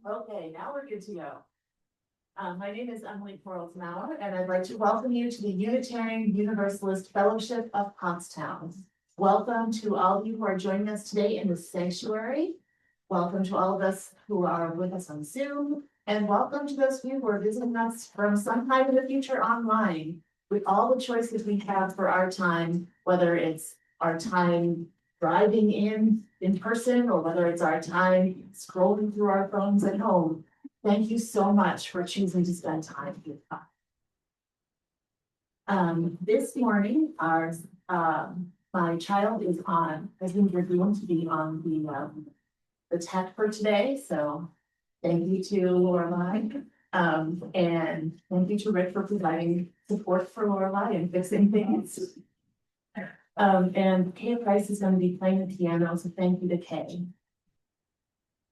Okay, now we're good to go. My name is Quarles-Mowrer, and I'd like to welcome you to the Unitarian Universalist Fellowship of Pottstown. Welcome to all of you who are joining us today in the sanctuary. Welcome to all of us who are with us on Zoom, and welcome to those of you who are visiting us from some time in the future online. With all the choices we have for our time, whether it's our time driving in person, or whether it's our time scrolling through our phones at home. Thank you so much for choosing to spend time with us. This morning, my child is on, I think you're going to be on the tech for today, so thank you to Lorelai. And thank you to Rick for providing support for Lorelai and fixing things. And Kay Price is going to be playing the piano, so thank you to Kay.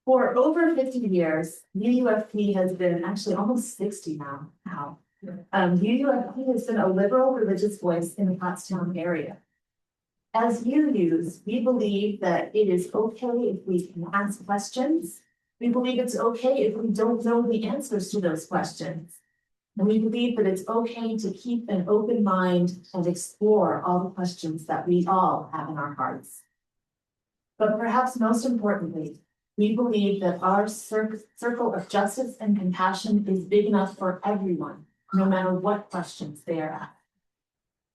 For over 50 years, UUFP has been actually almost 60 now. UUFP has been a liberal religious voice in the Pottstown area. As UUs, we believe that it is okay if we can ask questions. We believe it's okay if we don't know the answers to those questions. And we believe that it's okay to keep an open mind and explore all the questions that we all have in our hearts. But perhaps most importantly, we believe that our circle of justice and compassion is big enough for everyone, no matter what questions they are asked.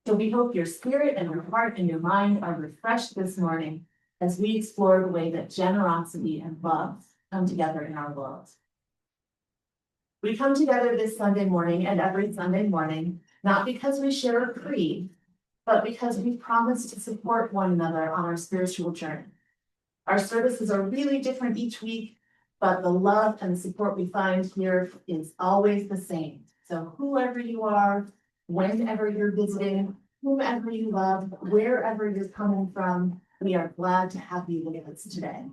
So we hope your spirit and your heart and your mind are refreshed this morning as we explore the way that generosity and love come together in our world. We come together this Sunday morning and every Sunday morning, not because we share a creed, but because we promise to support one another on our spiritual journey. Our services are really different each week, but the love and the support we find here is always the same. So whoever you are, whenever you're visiting, whomever you love, wherever you're coming from, we are glad to have you with us today.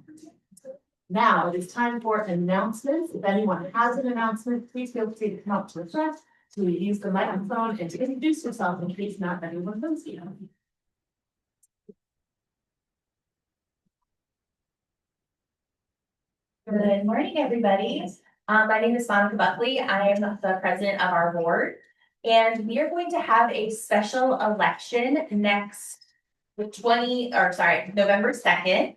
Now it is time for announcements. If anyone has an announcement, please feel free to come up to the front, to use the microphone, and to introduce yourself in case not everyone knows you. Good morning, everybody. My name is Monica Buckley. I am the president of our board, and we are going to have a special election next November 2nd.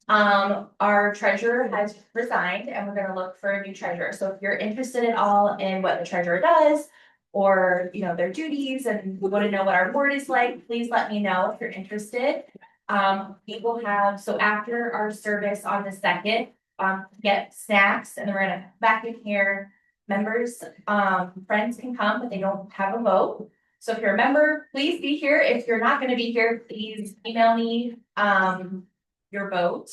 Our treasurer has resigned and we're going to look for a new treasurer. So if you're interested at all in what the treasurer does, or their duties, and we want to know what our board is like, please let me know if you're interested. We will have, so after our service on the 2nd, get snacks, and then we're gonna back in here. Members, friends can come, but they don't have a vote. So if you're a member, please be here. If you're not going to be here, please email me your vote.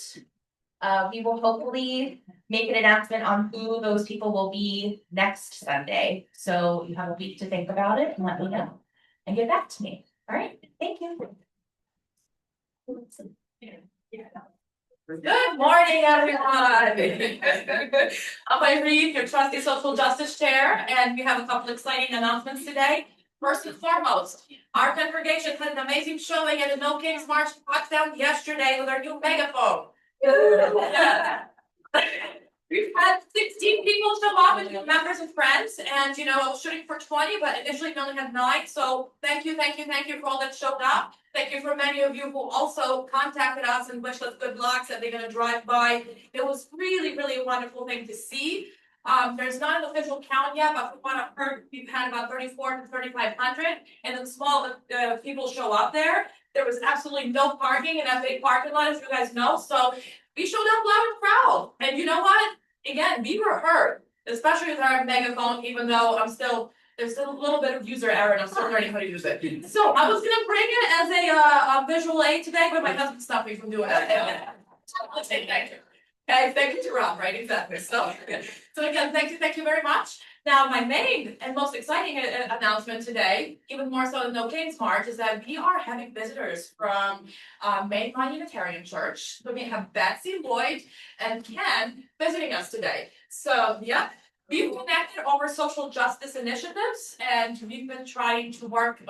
We will hopefully make an announcement on who those people will be next Sunday. So you have a week to think about it and let me know and get back to me. All right, thank you. Good morning, everyone. I'm Irene, your trusty social justice chair, and we have a couple exciting announcements today. First and foremost, our congregation had an amazing showing at the No Kings March in Pottstown yesterday with our new megaphone. We've had 16 people show up, and members and friends, and I was shooting for 20, but initially we only had 9. So thank you for all that showed up. Thank you for many of you who also contacted us and wished us good luck, said they're going to drive by. It was really, really a wonderful thing to see. There's not an official count yet, but from what I've heard, we've had about 3,400 to 3,500, and then small people show up there. There was absolutely no parking in that big parking lot, as you guys know. So we showed up loud and proud. And you know what? Again, we were heard, especially with our megaphone, even though there's still a little bit of user error and I'm still learning how to use it. So I was gonna bring it as a visual aid today, but my husband stopped me from doing it. Thank you. Okay, thank you to Rob, right? Exactly. So again, thank you very much. Now, my main and most exciting announcement today, even more so than No Kings March, is that we are having visitors from Mainline Unitarian Church. So we have Betsy, Lloyd, and Ken visiting us today. So, yeah, We've connected over social justice initiatives, and we've been trying to work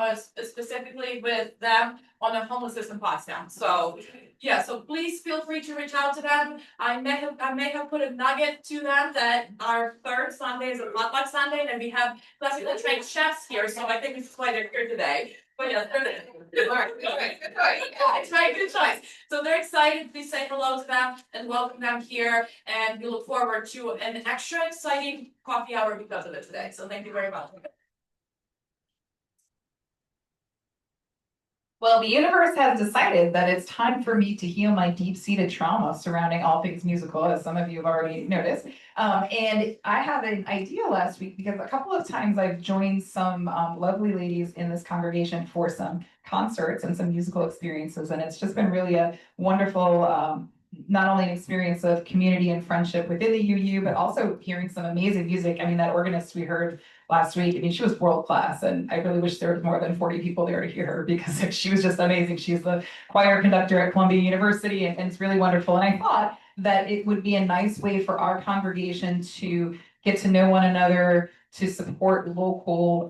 specifically with them on the homeless system Potsdam. So, yeah, so please feel free to reach out to them. I may have put a nugget to them that our third Sunday is a potluck Sunday, and we have classically trained chefs here, so I think this is why they're here today. But yeah, good choice. Yeah, it's very good choice. So they're excited. Please say hello to them and welcome them here. And we look forward to an extra exciting coffee hour because of it today. So thank you very much. Well, the universe has decided that it's time for me to heal my deep-seated trauma surrounding all things musical, as some of you have already noticed. And I had an idea last week because a couple of times I've joined some lovely ladies in this congregation for some concerts and some musical experiences, and it's just been really a wonderful not only an experience of community and friendship within the UU, but also hearing some amazing music. I mean, that organist we heard last week, I mean, she was world class, and I really wish there was more than 40 people there to hear her because she was just amazing. She's the choir conductor at Columbia University, and it's really wonderful. And I thought that it would be a nice way for our congregation to get to know one another, to support local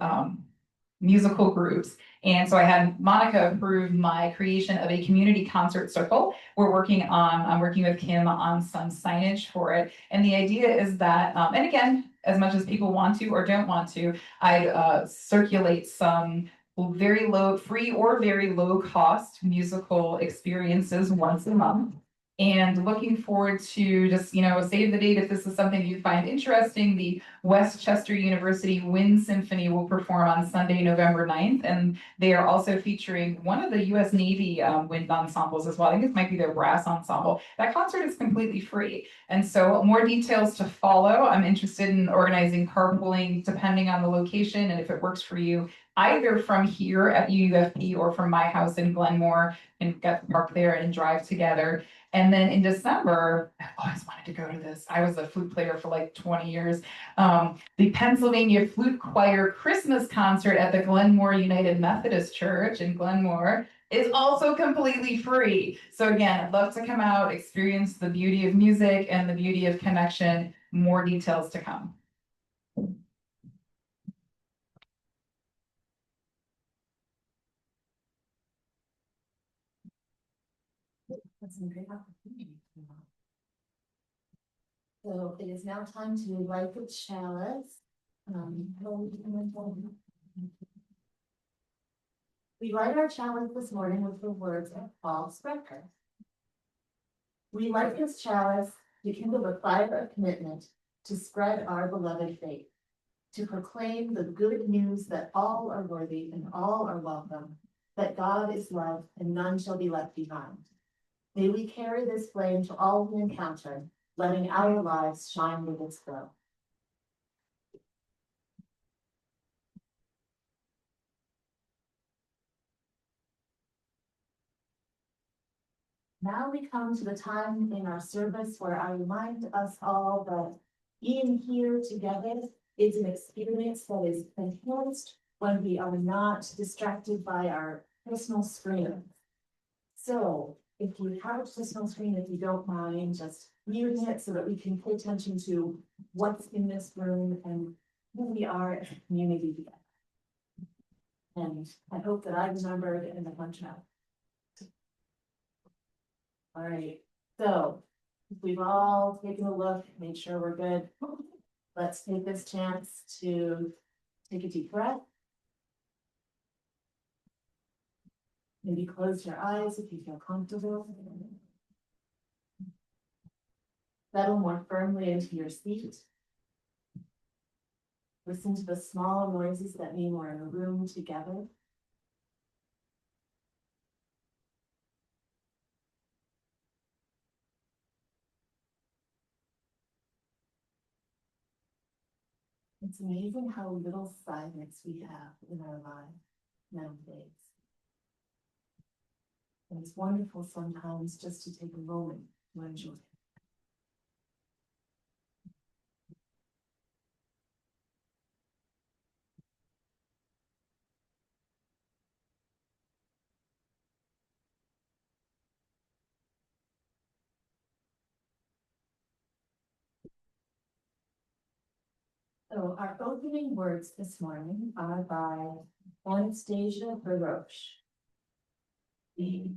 musical groups. And so I had Monica approve my creation of a community concert circle. I'm working with Kim on some signage for it. And the idea is that, and again, as much as people want to or don't want to, I circulate some very low, free or very low cost musical experiences once a month. And looking forward to just, save the date if this is something you find interesting. The Westchester University Wind Symphony will perform on Sunday, November 9th. And they are also featuring one of the US Navy wind ensembles as well. I think this might be their brass ensemble. That concert is completely free. And so more details to follow. I'm interested in organizing carpooling depending on the location and if it works for you, either from here at UUFP or from my house in Glenmore, and get park there and drive together. And then in December, I always wanted to go to this. I was a flute player for like 20 years. The Pennsylvania Flute Choir Christmas concert at the Glenmore United Methodist Church in Glenmore is also completely free. So again, I'd love to come out, experience the beauty of music and the beauty of connection. More details to come. That's a great opportunity. So it is now time to light the chalice. We light our chalice this morning with the words of Quarles-Mowrer. We light this chalice to kindle the fire of commitment to spread our beloved faith, to proclaim the good news that all are worthy and all are welcome, that God is love and none shall be left behind. May we carry this flame to all we encounter, letting our lives shine with its glow. Now we come to the time in our service where I remind us all that being here together is an experience that is enhanced when we are not distracted by our personal screens. So if you have a personal screen, if you don't mind, just muting it so that we can pay attention to what's in this room and who we are as a community together. And I hope that I remembered in the bunch out. All right, so if we've all taken a look, made sure we're good, let's take this chance to take a deep breath. Maybe close your eyes if you feel comfortable. Settle more firmly into your seat. Listen to the small noises that mean we're in a room together. It's amazing how little silence we have in our lives nowadays. And it's wonderful sometimes just to take a moment to enjoy it. So our opening words this morning are by Anastasia Baroche. And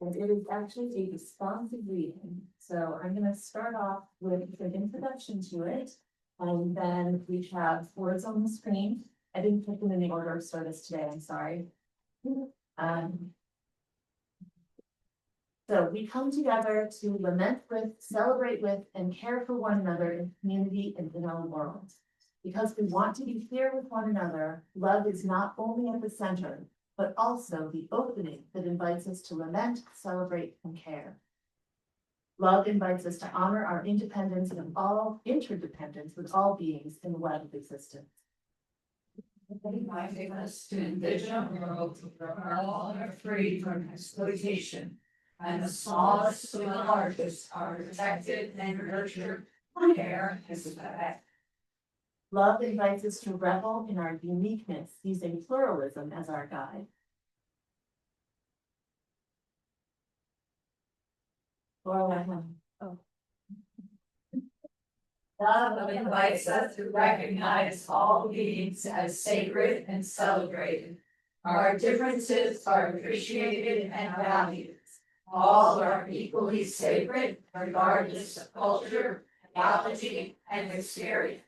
it is actually a responsive reading. So I'm going to start off with an introduction to it. And then we have words on the screen. I didn't put them in the order of service today, I'm sorry. So we come together to lament with, celebrate with, and care for one another in community and in our world. Because we want to be clear with one another, love is not only at the center, but also the opening that invites us to lament, celebrate, and care. Love invites us to honor our independence and all interdependence with all beings in the web of existence. Inviting us to envision a world where all are free from exploitation, and the smallest to the largest are protected and nurtured, care, and respect. Love invites us to revel in our uniqueness, using pluralism as our guide. Love invites us to recognize all beings as sacred and celebrated. Our differences are appreciated and valued. All are equally sacred, regardless of culture, biology, and experience.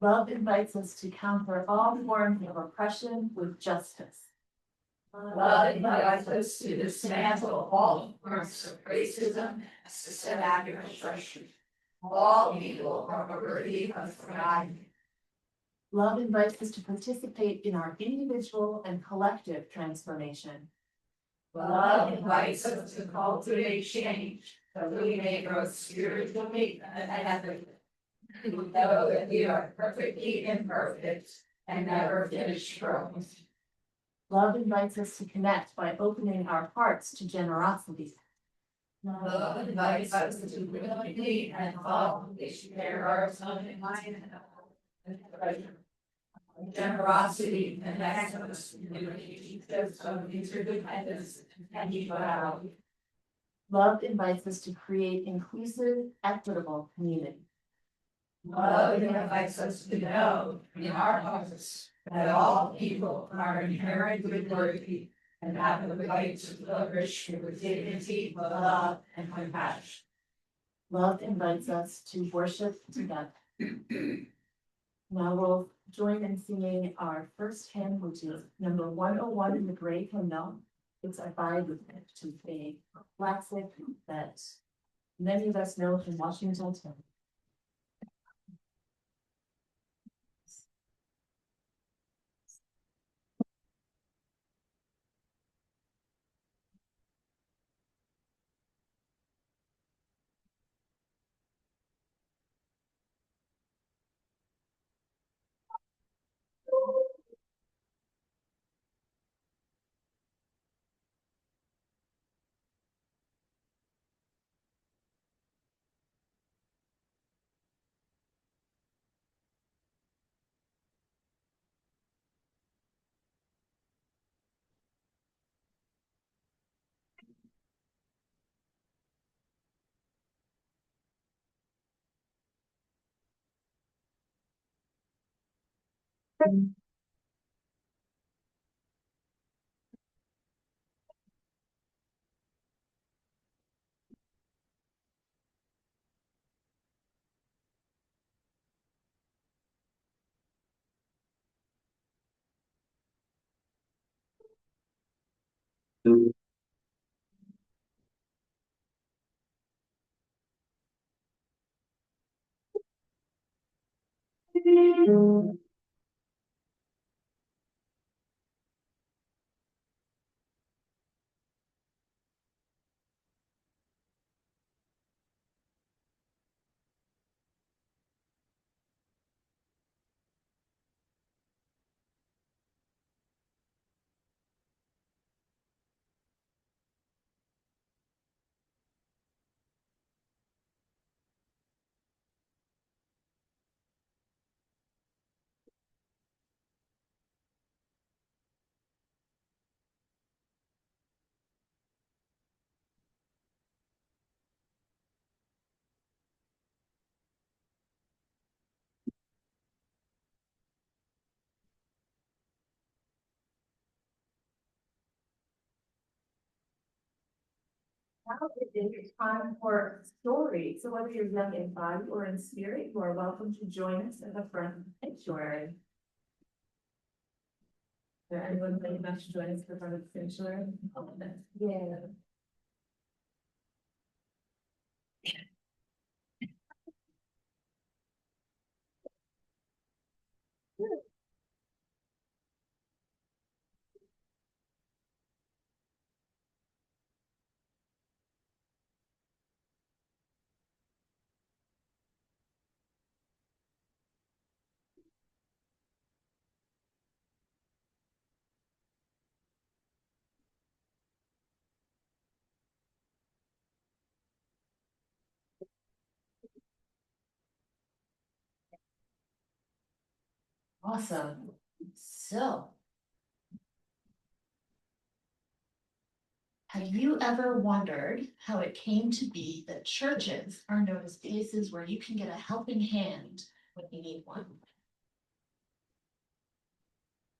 Love invites us to counter all forms of oppression with justice. Love invites us to dismantle all forms of racism and systematic oppression. All people are worthy of thriving. Love invites us to participate in our individual and collective transformation. Love invites us to cultivate change so we may grow spiritually and ethically. We know that we are perfectly imperfect and never finished growing. Love invites us to connect by opening our hearts to generosity. Love invites us to willingly and thoughtfully share our time and pleasure. Generosity connects us to relationships of interdependence and equality. Love invites us to create inclusive, equitable community. Love invites us to know in our hearts that all people are inherently worthy and have the right to flourish with dignity, love, and compassion. Love invites us to worship together. Now we'll join in singing our first hymn, which is number 101 in the Gray Hymnal. It's Abide with Me, which is a classic that many of us know from Washington. Now it is time for story. So whether you're young in body or in spirit, you are welcome to join us in the front sanctuary. Is there anyone who would like to join us in the front of the sanctuary? Yeah. Awesome. So. Have you ever wondered how it came to be that churches are known as places where you can get a helping hand when you need one?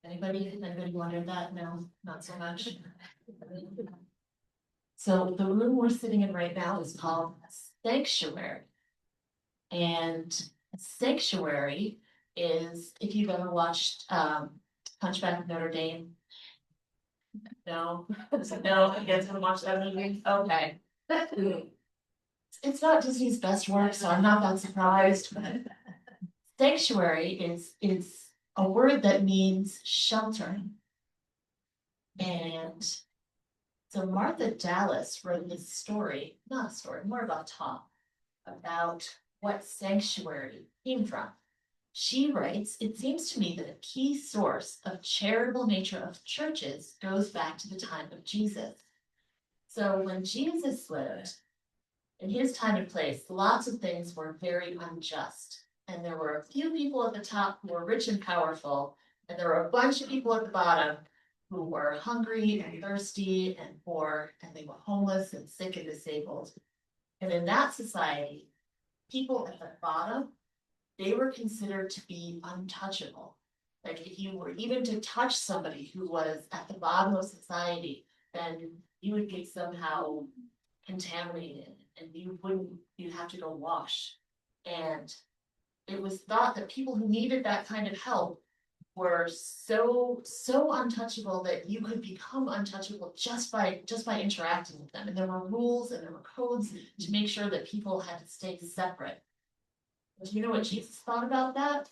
Anybody wondered that? No, not so much. So the room we're sitting in right now is called a sanctuary. And a sanctuary is, if you've ever watched Hunchback of Notre Dame. No, no, you guys haven't watched that movie? Okay. It's not Disney's best work, so I'm not that surprised, but sanctuary is a word that means sheltering. And so Martha Dallas wrote this story, not a story, more of a talk about what sanctuary came from. She writes, it seems to me that a key source of charitable nature of churches goes back to the time of Jesus. So when Jesus lived, in his time and place, lots of things were very unjust. And there were a few people at the top who were rich and powerful, and there were a bunch of people at the bottom who were hungry and thirsty and poor, and they were homeless and sick and disabled. And in that society, people at the bottom, they were considered to be untouchable. Like if you were even to touch somebody who was at the bottom of society, then you would get somehow contaminated and you'd have to go wash. And it was thought that people who needed that kind of help were so untouchable that you could become untouchable just by interacting with them. And there were rules and there were codes to make sure that people had to stay separate. Do you know what Jesus thought about that?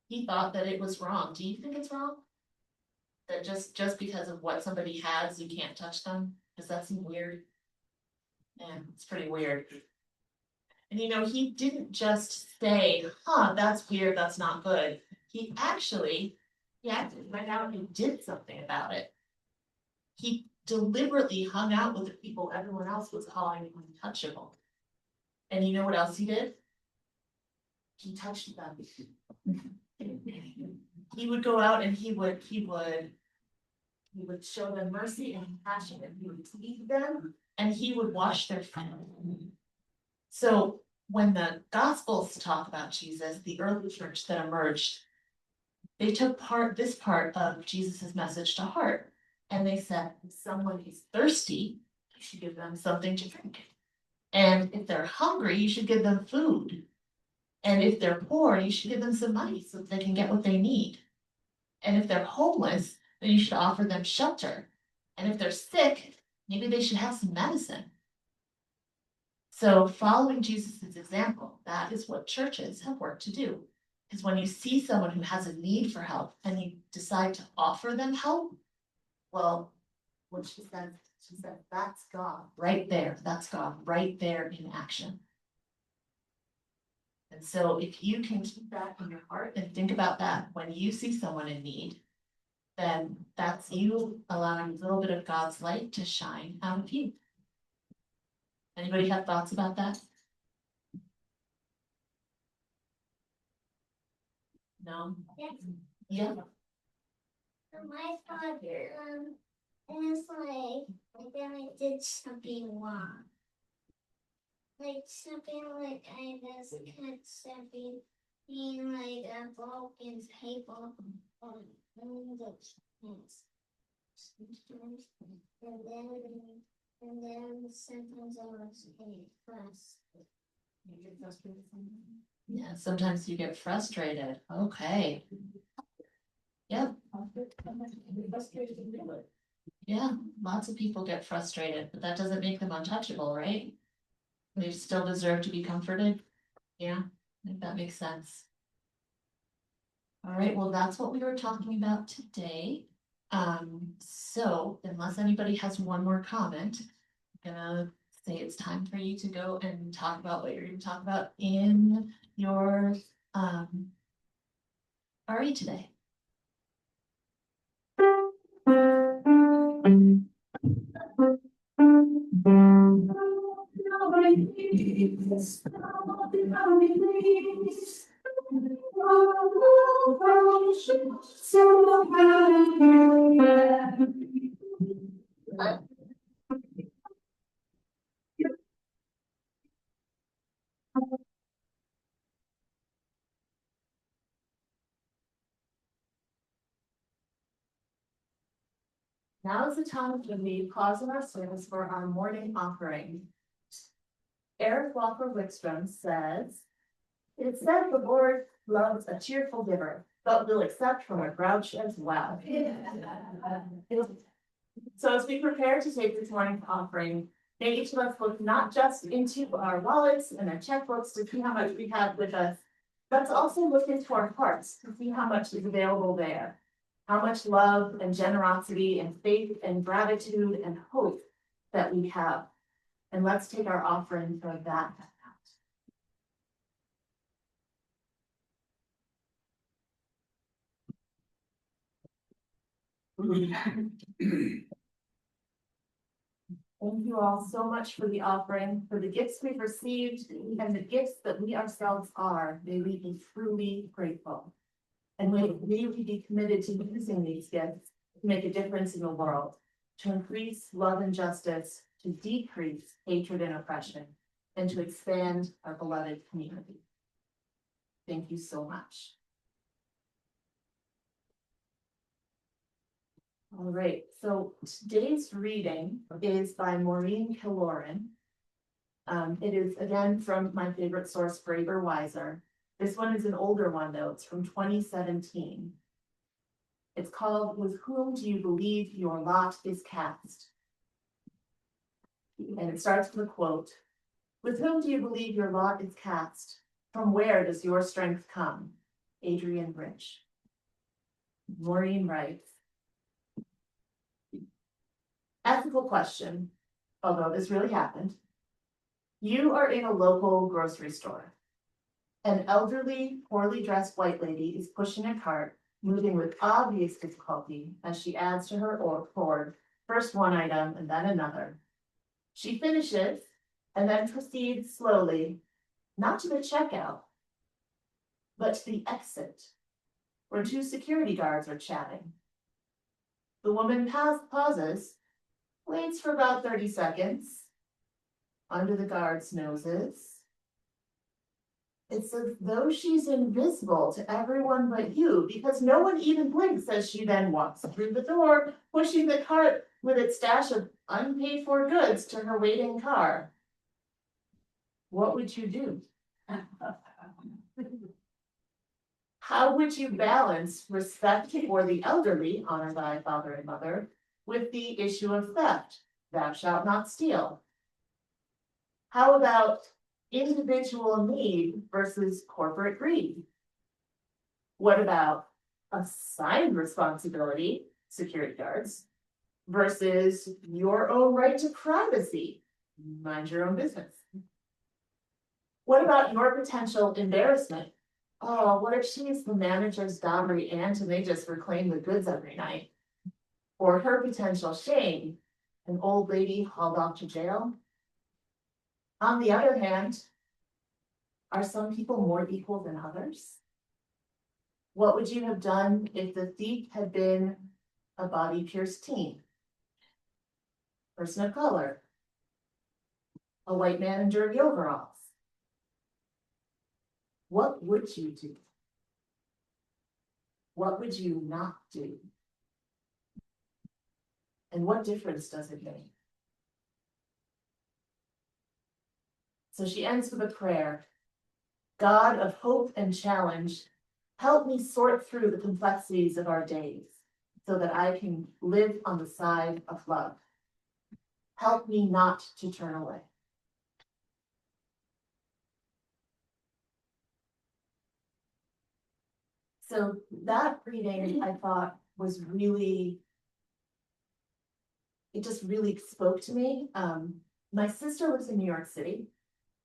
He thought that it was wrong. Do you think it's wrong? That just because of what somebody has, you can't touch them? Does that seem weird? Yeah, it's pretty weird. And he didn't just say, that's weird, that's not good. He actually went out and did something about it. He deliberately hung out with the people everyone else was calling untouchable. And you know what else he did? He touched them. He would go out and he would show them mercy and compassion, and he would feed them, and he would wash their feet. So when the Gospels talk about Jesus, the early church that emerged, they took this part of Jesus's message to heart, and they said, if someone is thirsty, you should give them something to drink. And if they're hungry, you should give them food. And if they're poor, you should give them some money so that they can get what they need. And if they're homeless, then you should offer them shelter. And if they're sick, maybe they should have some medicine. So following Jesus's example, that is what churches have worked to do. Because when you see someone who has a need for help and you decide to offer them help, well, what she said, that's God right there. That's God right there in action. And so if you can keep that in your heart and think about that when you see someone in need, then that's you allowing a little bit of God's light to shine out of you. Anybody have thoughts about that? No? Yes. Yeah. My father, is like then I did something wrong. Like something like I just cut something being like a broken table on the things. And then And then sometimes I was impressed. Yeah, sometimes you get frustrated. Okay. Yep. Yeah, lots of people get frustrated, but that doesn't make them untouchable, right? They still deserve to be comforted. Yeah, I think that makes sense. All right, well, that's what we were talking about today. So unless anybody has one more comment, I'm gonna say it's time for you to go and talk about what you're gonna talk about in your RE today. Now is the time when we pause in our service for our morning offering. Eric Walker Wickstrom says, "It said the Lord loves a cheerful giver, but will accept from a grouch as well." So as we prepare to take this morning's offering, may each of us look not just into our wallets and our checkbooks to see how much we have with us, but to also look into our hearts to see how much is available there. How much love and generosity and faith and gratitude and hope that we have. And let's take our offering for that. Thank you all so much for the offering, for the gifts we've received, and the gifts that we ourselves are. May we be truly grateful. And may we be committed to using these gifts to make a difference in the world, to increase love and justice, to decrease hatred and oppression, and to expand our beloved community. Thank you so much. All right, so today's reading is by Maureen Killoran. It is again from my favorite source, Braver Wiser. This one is an older one though, it's from 2017. It's called, "With Whom Do You Believe Your Lot Is Cast?" And it starts with a quote, "With whom do you believe your lot is cast? From where does your strength come?" Adrian Rich. Maureen writes, "Ethical question, although this really happened. You are in a local grocery store. An elderly, poorly dressed white lady is pushing a cart, moving with obvious difficulty as she adds to her hoard, first one item and then another. She finishes and then proceeds slowly, not to the checkout, but to the exit, where two security guards are chatting. The woman pauses, waits for about 30 seconds, under the guards' noses. It's as though she's invisible to everyone but you, because no one even blinks as she then walks through the door, pushing the cart with its stash of unpaid for goods to her waiting car. What would you do? How would you balance respect for the elderly, honored by father and mother, with the issue of theft? Thou shalt not steal. How about individual need versus corporate greed? What about assigned responsibility, security guards, versus your own right to privacy? Mind your own business. What about your potential embarrassment? Oh, what if she's the manager's dowry aunt and they just reclaim the goods every night? Or her potential shame, an old lady hauled off to jail? On the other hand, are some people more equal than others? What would you have done if the thief had been a body-pierced teen, person of color, a white man in dirty overalls? What would you do? What would you not do? And what difference does it make? So she ends with a prayer. God of hope and challenge, help me sort through the complexities of our days so that I can live on the side of love. Help me not to turn away. So that reading I thought was really, it just really spoke to me. My sister lives in New York City,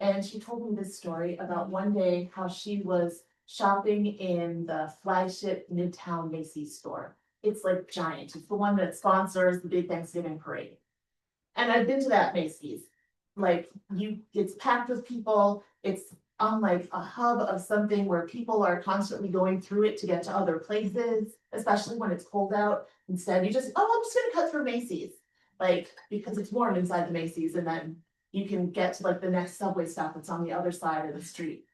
and she told me this story about one day how she was shopping in the flagship Midtown Macy's store. It's like giant. It's the one that sponsors the big Thanksgiving parade. And I've been to that Macy's. Like it's packed with people. It's on like a hub of something where people are constantly going through it to get to other places, especially when it's cold out. Instead, I'm just gonna cut through Macy's, like because it's warm inside the Macy's, and then you can get to like the next subway stop that's on the other side of the street.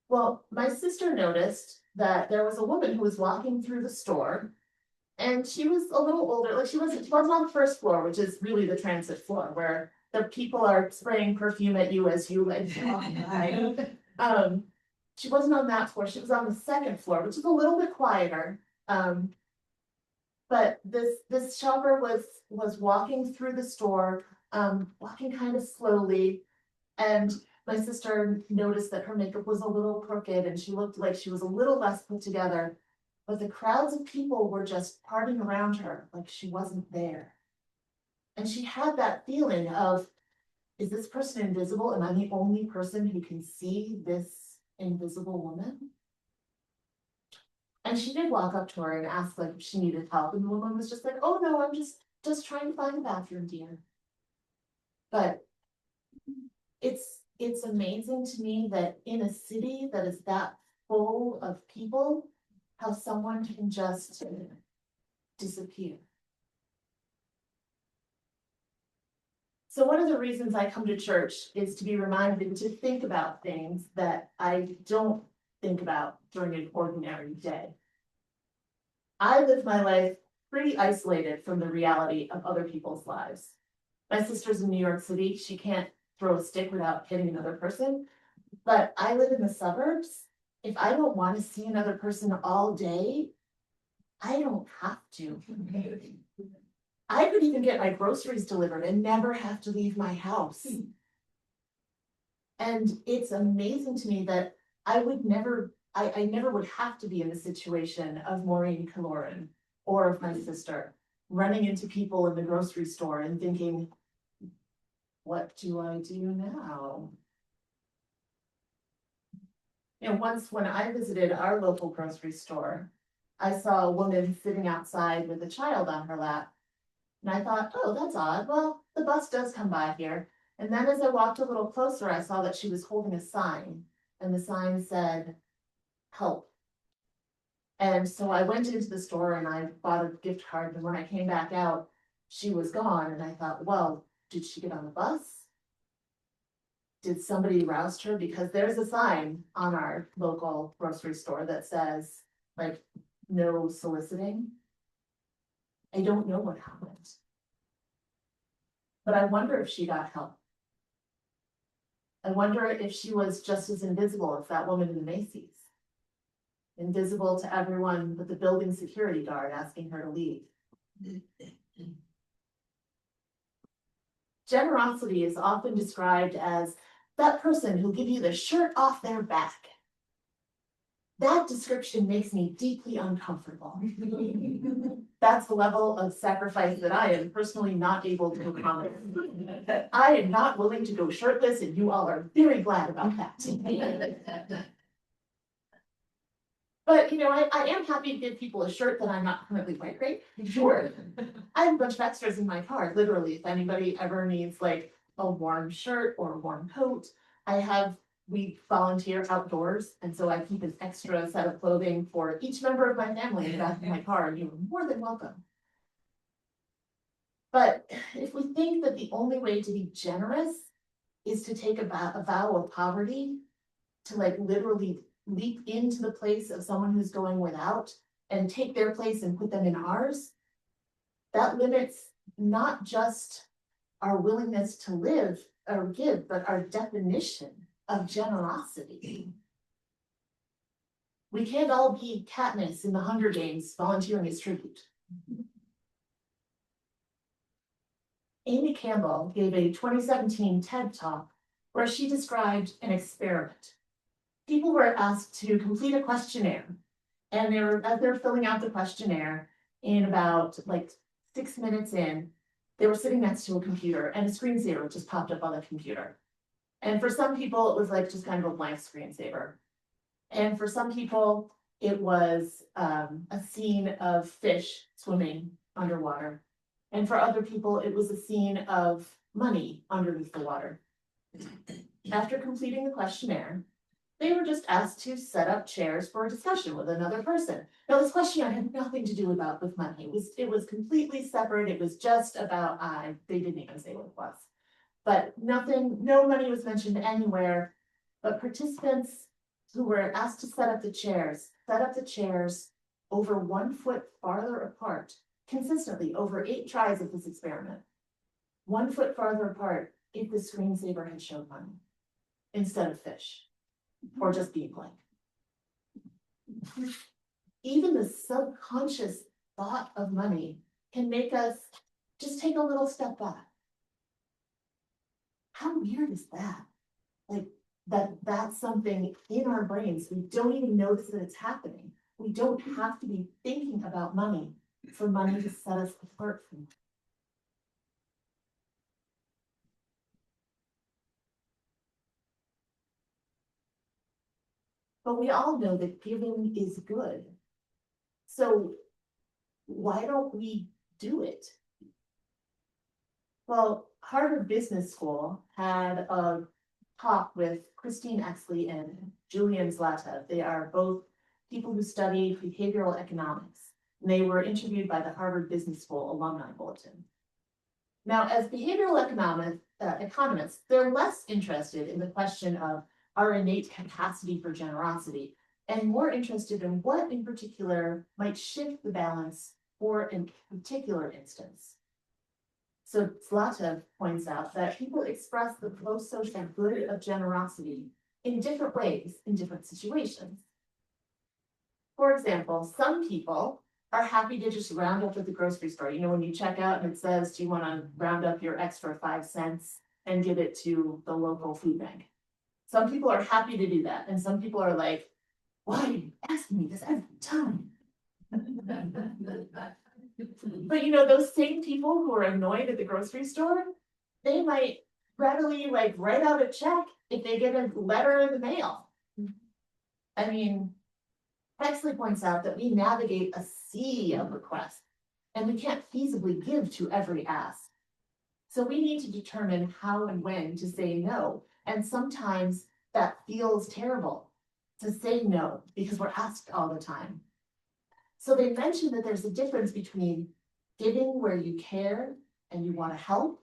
Well, my sister noticed that there was a woman who was walking through the store, and she was a little older, like she wasn't on the first floor, which is really the transit floor, where the people are spraying perfume at you as you like walk by. She wasn't on that floor, she was on the second floor, which is a little bit quieter. But this shopper was walking through the store, walking kind of slowly, and my sister noticed that her makeup was a little crooked and she looked like she was a little less put together. But the crowds of people were just parting around her like she wasn't there. And she had that feeling of, is this person invisible? Am I the only person who can see this invisible woman? And she did walk up to her and ask like if she needed help. And the woman was just like, oh no, I'm just trying to find the bathroom, dear. But it's amazing to me that in a city that is that full of people, how someone can just disappear. So one of the reasons I come to church is to be reminded to think about things that I don't think about during an ordinary day. I live my life pretty isolated from the reality of other people's lives. My sister's in New York City. She can't throw a stick without hitting another person. But I live in the suburbs. If I don't want to see another person all day, I don't have to. I could even get my groceries delivered and never have to leave my house. And it's amazing to me that I never would have to be in the situation of Maureen Kaloran or of my sister, running into people in the grocery store and thinking, what do I do now? You know, once when I visited our local grocery store, I saw a woman sitting outside with a child on her lap. And I thought, oh, that's odd. Well, the bus does come by here. And then as I walked a little closer, I saw that she was holding a sign, and the sign said, help. And so I went into the store and I bought a gift card. And when I came back out, she was gone. And I thought, well, did she get on the bus? Did somebody roust her? Because there's a sign on our local grocery store that says, like, no soliciting. I don't know what happened. But I wonder if she got help. I wonder if she was just as invisible as that woman in the Macy's. Invisible to everyone but the building security guard asking her to leave. Generosity is often described as that person who'll give you the shirt off their back. That description makes me deeply uncomfortable. That's the level of sacrifice that I am personally not able to accommodate. I am not willing to go shirtless, and you all are very glad about that. But you know, I am happy to give people a shirt that I'm not currently wearing. Sure. I have a bunch of extras in my car, literally, if anybody ever needs like a warm shirt or a warm coat. We volunteer outdoors, and so I keep an extra set of clothing for each member of my family in the back of my car, and you're more than welcome. But if we think that the only way to be generous is to take a vow of poverty, to like literally leap into the place of someone who's going without and take their place and put them in ours, that limits not just our willingness to live, or give, but our definition of generosity. We can't all be Katniss in the Hunger Games volunteering as tribute. Amy Campbell gave a 2017 TED Talk where she described an experiment. People were asked to complete a questionnaire, and as they're filling out the questionnaire, in about like 6 minutes in, they were sitting next to a computer and a screensaver just popped up on the computer. And for some people, it was like just kind of a blank screensaver. And for some people, it was a scene of fish swimming underwater. And for other people, it was a scene of money underneath the water. After completing the questionnaire, they were just asked to set up chairs for a discussion with another person. Now, this questionnaire had nothing to do with money. It was completely separate. It was just about, they didn't even say what it was. But no money was mentioned anywhere. But participants who were asked to set up the chairs over 1 foot farther apart, consistently over 8 tries of this experiment. 1 foot farther apart if the screensaver had shown money instead of fish, or just being blank. Even the subconscious thought of money can make us just take a little step back. How weird is that? Like, that's something in our brains. We don't even notice that it's happening. We don't have to be thinking about money for money to set us apart from it. But we all know that giving is good. So why don't we do it? Well, Harvard Business School had a talk with Christine Exley and Julian Zlata. They are both people who study behavioral economics. And they were interviewed by the Harvard Business School Alumni Bulletin. Now, as behavioral economists, they're less interested in the question of our innate capacity for generosity, and more interested in what in particular might shift the balance for a particular instance. So Zlata points out that people express the pro-social good of generosity in different ways, in different situations. For example, some people are happy to just round up at the grocery store. You know, when you check out and it says, do you want to round up your extra 5 cents and give it to the local food bank? Some people are happy to do that. And some people are like, why are you asking me this every time? But you know, those same people who are annoyed at the grocery store, they might readily like write out a check if they get a letter in the mail. I mean, Exley points out that we navigate a sea of requests and we can't feasibly give to every ask. So we need to determine how and when to say no. And sometimes that feels terrible to say no because we're asked all the time. So they mentioned that there's a difference between giving where you care and you want to help,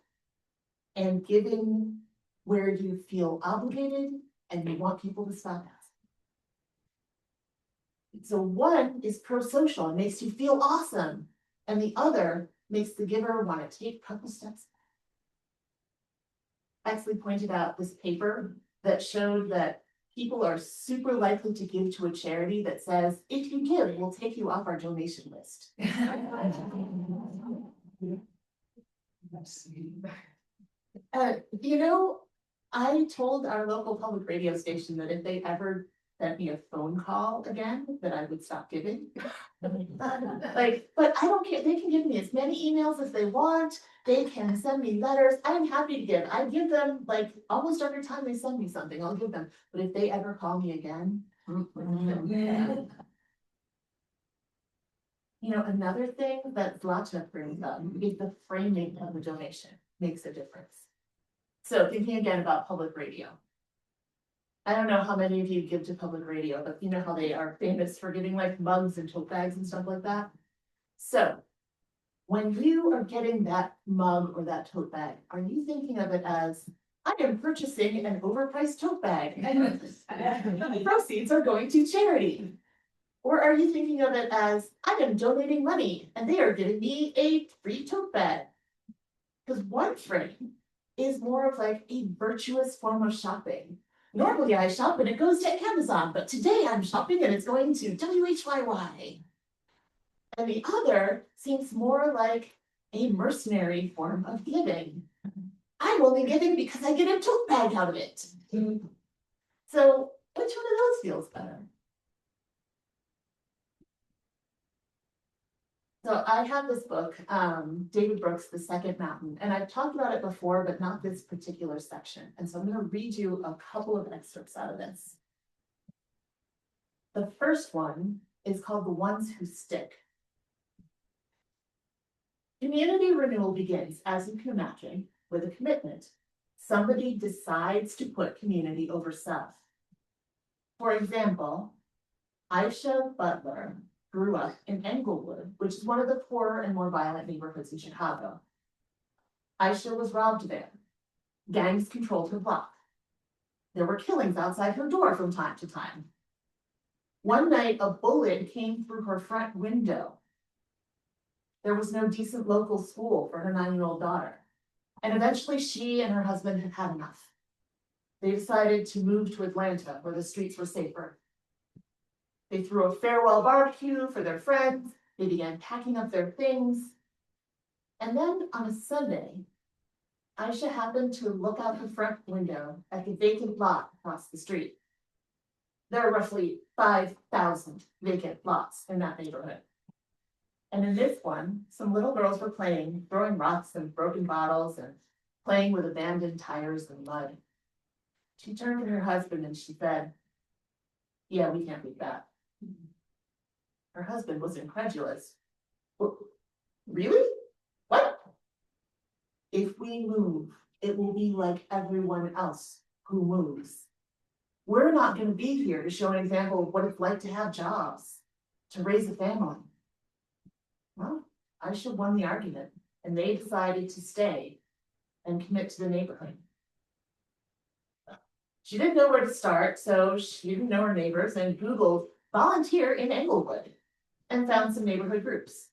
and giving where you feel obligated and you want people to stop asking. So one is pro-social and makes you feel awesome, and the other makes the giver want to take a couple steps back. Exley pointed out this paper that showed that people are super likely to give to a charity that says, if you give, we'll take you off our donation list. You know, I told our local public radio station that if they ever sent me a phone call again, that I would stop giving. But I don't care. They can give me as many emails as they want. They can send me letters. I'm happy to give. I give them like almost every time they send me something, I'll give them. But if they ever call me again, you know, another thing that Zlata brings up is the framing of the donation makes a difference. So thinking again about public radio. I don't know how many of you give to public radio, but you know how they are famous for giving like mugs and tote bags and stuff like that. So when you are getting that mug or that tote bag, are you thinking of it as, I am purchasing an overpriced tote bag and the proceeds are going to charity? Or are you thinking of it as, I am donating money and they are giving me a free tote bag? Because one frame is more of like a virtuous form of shopping. Normally I shop and it goes to Amazon, but today I'm shopping and it's going to WHYY. And the other seems more like a mercenary form of giving. I'm only giving because I get a tote bag out of it. So which one of those feels better? So I have this book, David Brooks' The Second Mountain, and I've talked about it before, but not this particular section. And so I'm gonna read you a couple of excerpts out of this. The first one is called The Ones Who Stick. Community renewal begins, as you can imagine, with a commitment. Somebody decides to put community over self. For example, Aisha Butler grew up in Englewood, which is one of the poorer and more violent neighborhoods in Chicago. Aisha was robbed there. Gangs controlled her block. There were killings outside her door from time to time. One night, a bullet came through her front window. There was no decent local school for her 9-year-old daughter. And eventually she and her husband had had enough. They decided to move to Atlanta, where the streets were safer. They threw a farewell barbecue for their friends. They began packing up their things. And then on a Sunday, Aisha happened to look out her front window at the vacant lot across the street. There are roughly 5,000 vacant lots in that neighborhood. And in this one, some little girls were playing, throwing rocks and broken bottles and playing with abandoned tires and mud. She turned to her husband and she said, "Yeah, we can't beat that." Her husband was incredulous. "Really? What?" "If we move, it will be like everyone else who moves. We're not going to be here to show an example of what it's like to have jobs, to raise a family." Well, Aisha won the argument, and they decided to stay and commit to the neighborhood. She didn't know where to start, so she didn't know her neighbors and Googled volunteer in Englewood and found some neighborhood groups.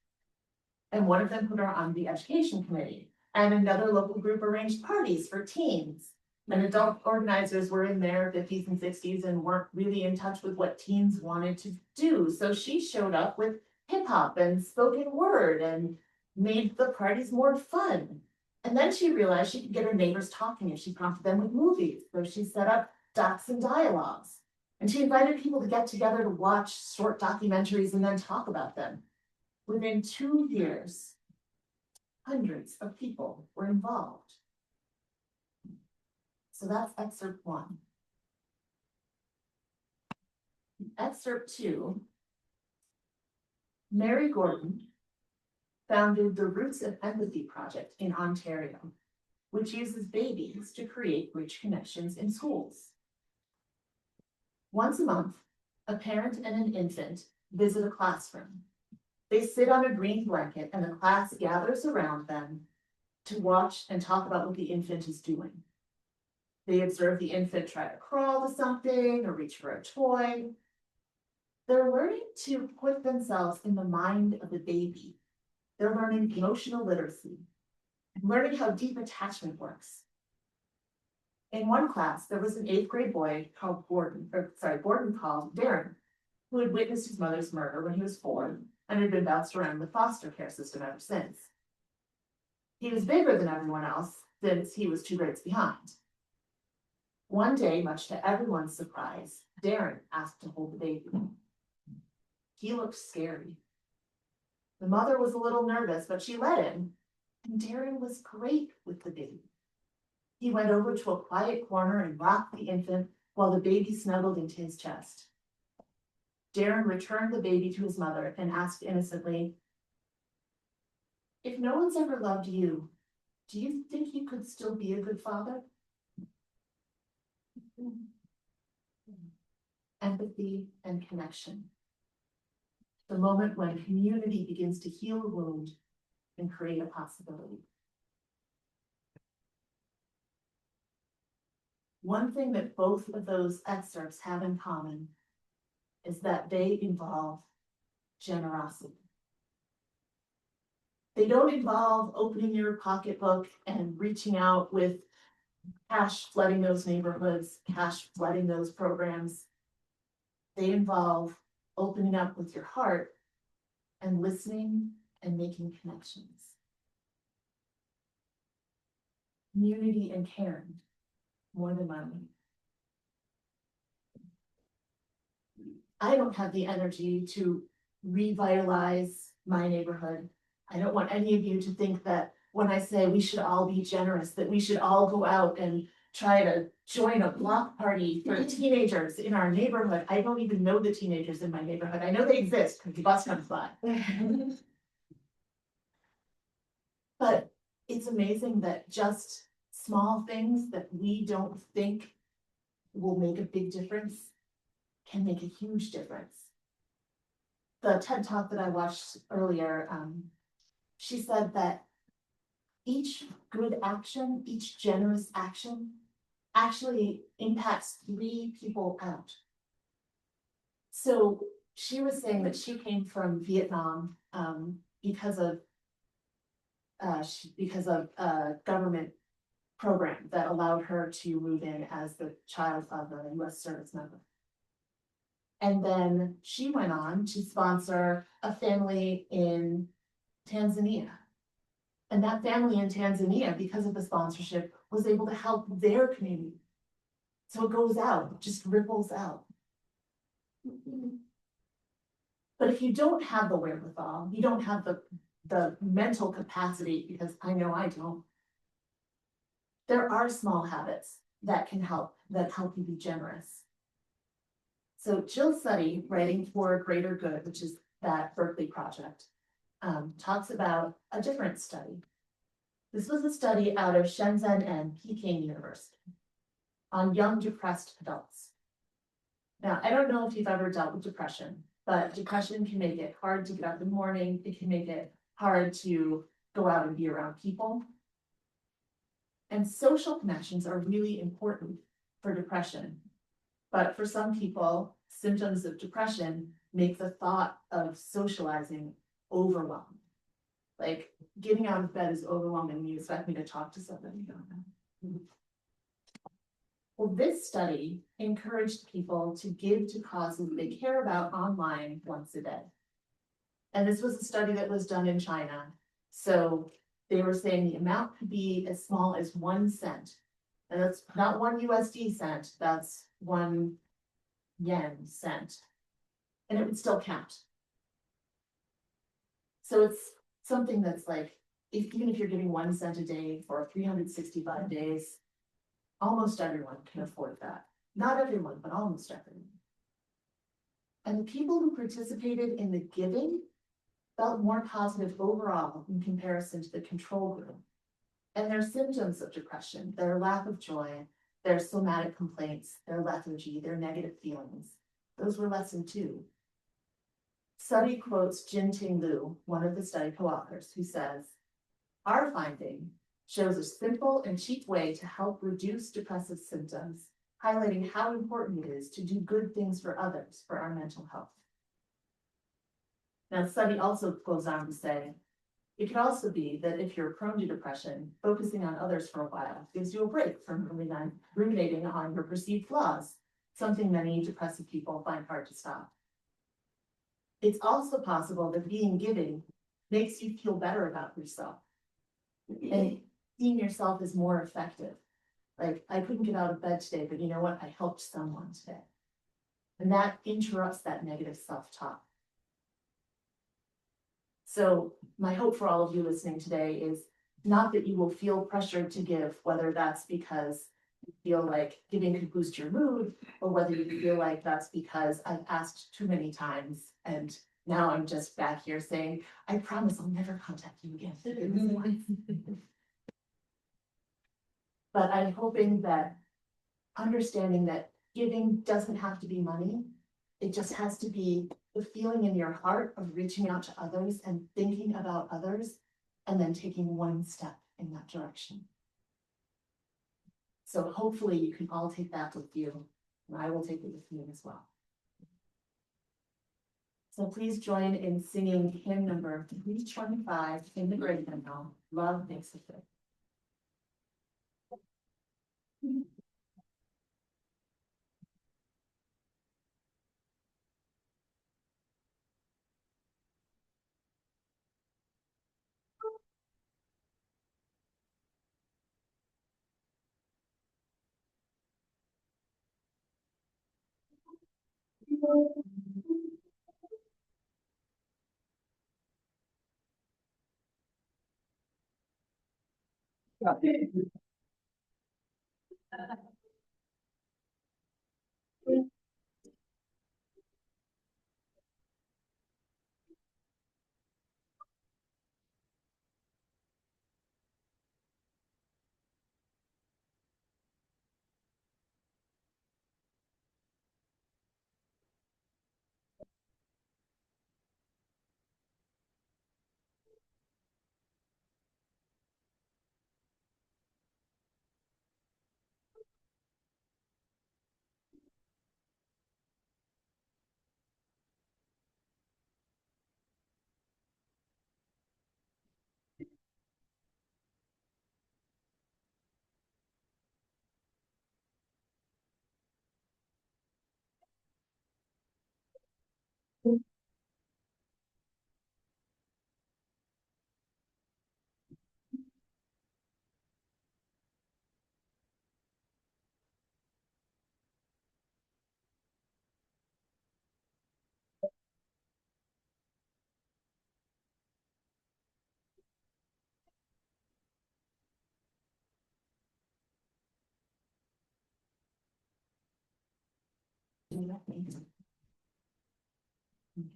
And one of them put her on the education committee, and another local group arranged parties for teens. And adult organizers were in their 50s and 60s and weren't really in touch with what teens wanted to do. So she showed up with hip hop and spoken word and made the parties more fun. And then she realized she could get her neighbors talking if she prompted them with movies. So she set up docs and dialogues. And she invited people to get together to watch short documentaries and then talk about them. Within 2 years, hundreds of people were involved. So that's excerpt 1. Excerpt 2. Mary Gordon founded the Roots of Empathy Project in Ontario, which uses babies to create rich connections in schools. Once a month, a parent and an infant visit a classroom. They sit on a green blanket and the class gathers around them to watch and talk about what the infant is doing. They observe the infant try to crawl to something or reach for a toy. They're learning to put themselves in the mind of the baby. They're learning emotional literacy, learning how deep attachment works. In one class, there was an 8th grade boy called Gordon called Darren, who had witnessed his mother's murder when he was 4 and had been bounced around the foster care system ever since. He was bigger than everyone else since he was 2 grades behind. One day, much to everyone's surprise, Darren asked to hold the baby. He looked scary. The mother was a little nervous, but she let him, and Darren was great with the baby. He went over to a quiet corner and rocked the infant while the baby snuggled into his chest. Darren returned the baby to his mother and asked innocently, "If no one's ever loved you, do you think you could still be a good father?" Empathy and connection. The moment when community begins to heal a wound and create a possibility. One thing that both of those excerpts have in common is that they involve generosity. They don't involve opening your pocketbook and reaching out with cash flooding those neighborhoods, cash flooding those programs. They involve opening up with your heart and listening and making connections. Community and caring, more than money. I don't have the energy to revitalize my neighborhood. I don't want any of you to think that when I say we should all be generous, that we should all go out and try to join a block party for teenagers in our neighborhood. I don't even know the teenagers in my neighborhood. I know they exist because the bus comes by. But it's amazing that just small things that we don't think will make a big difference can make a huge difference. The TED Talk that I watched earlier, she said that each good action, each generous action actually impacts 3 people out. So she was saying that she came from Vietnam because of a government program that allowed her to move in as the child of a US service member. And then she went on to sponsor a family in Tanzania. And that family in Tanzania, because of the sponsorship, was able to help their community. So it goes out, just ripples out. But if you don't have the wherewithal, you don't have the mental capacity, because I know I don't, there are small habits that can help, that help you be generous. So Jill Suddy, writing for Greater Good, which is that Berkeley project, talks about a different study. This was a study out of Shenzhen and Peking University on young depressed adults. Now, I don't know if you've ever dealt with depression, but depression can make it hard to get up in the morning. It can make it hard to go out and be around people. And social connections are really important for depression. But for some people, symptoms of depression make the thought of socializing overwhelming. Like getting out of bed is overwhelming. You expect me to talk to somebody. Well, this study encouraged people to give to causes they care about online once a day. And this was a study that was done in China. So they were saying the amount could be as small as 1 cent. And that's not 1 USD cent, that's 1 yen cent. And it would still count. So it's something that's like, even if you're giving 1 cent a day for 365 days, almost everyone can afford that. Not everyone, but almost everyone. And the people who participated in the giving felt more positive overall in comparison to the control group. And their symptoms of depression, their lack of joy, their somatic complaints, their lethargy, their negative feelings, those were lessened too. Study quotes Jin-Ting Liu, one of the study co-authors, who says, "Our finding shows a simple and cheap way to help reduce depressive symptoms, highlighting how important it is to do good things for others for our mental health." Now, the study also goes on to say, it could also be that if you're prone to depression, focusing on others for a while gives you a break from ruminating on your perceived flaws, something many depressive people find hard to stop. It's also possible that being giving makes you feel better about yourself. And seeing yourself as more effective. Like, I couldn't get out of bed today, but you know what? I helped someone today. And that interrupts that negative self-talk. So my hope for all of you listening today is not that you will feel pressured to give, whether that's because you feel like giving could boost your mood, or whether you feel like that's because I've asked too many times and now I'm just back here saying, I promise I'll never contact you again. But I'm hoping that understanding that giving doesn't have to be money. It just has to be the feeling in your heart of reaching out to others and thinking about others, and then taking 1 step in that direction. So hopefully you can all take that with you, and I will take it with me as well. So please join in singing hymn number 325 in the great hymnal, Love Makes a Difference.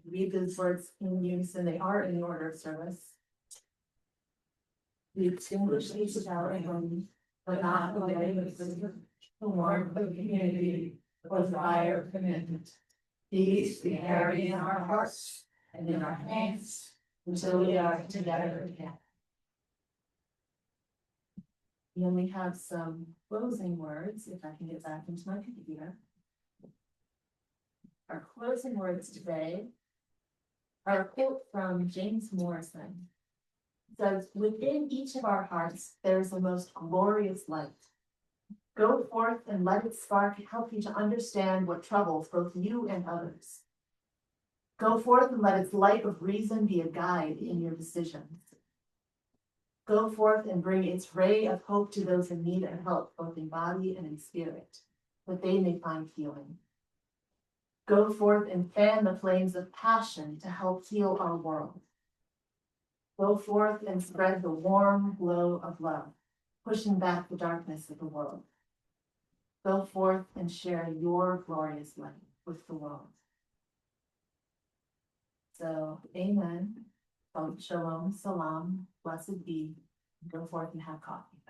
Read those words in unison, they are in the order of service. We extinguish each of our own, but not the way of the warmth of community, or the fire of commitment. These we carry in our hearts and in our hands until we are together again. We only have some closing words, if I can get back into my computer. Our closing words today are a quote from James Morrison. It says, "Within each of our hearts, there is the most glorious light. Go forth and let its spark help you to understand what troubles both you and others. Go forth and let its light of reason be a guide in your decisions. Go forth and bring its ray of hope to those in need and help, both in body and in spirit, that they may find healing. Go forth and fan the flames of passion to help heal our world. Go forth and spread the warm glow of love, pushing back the darkness of the world. Go forth and share your glorious light with the world." So, amen. Shalom, salam, blessed be. Go forth and have coffee.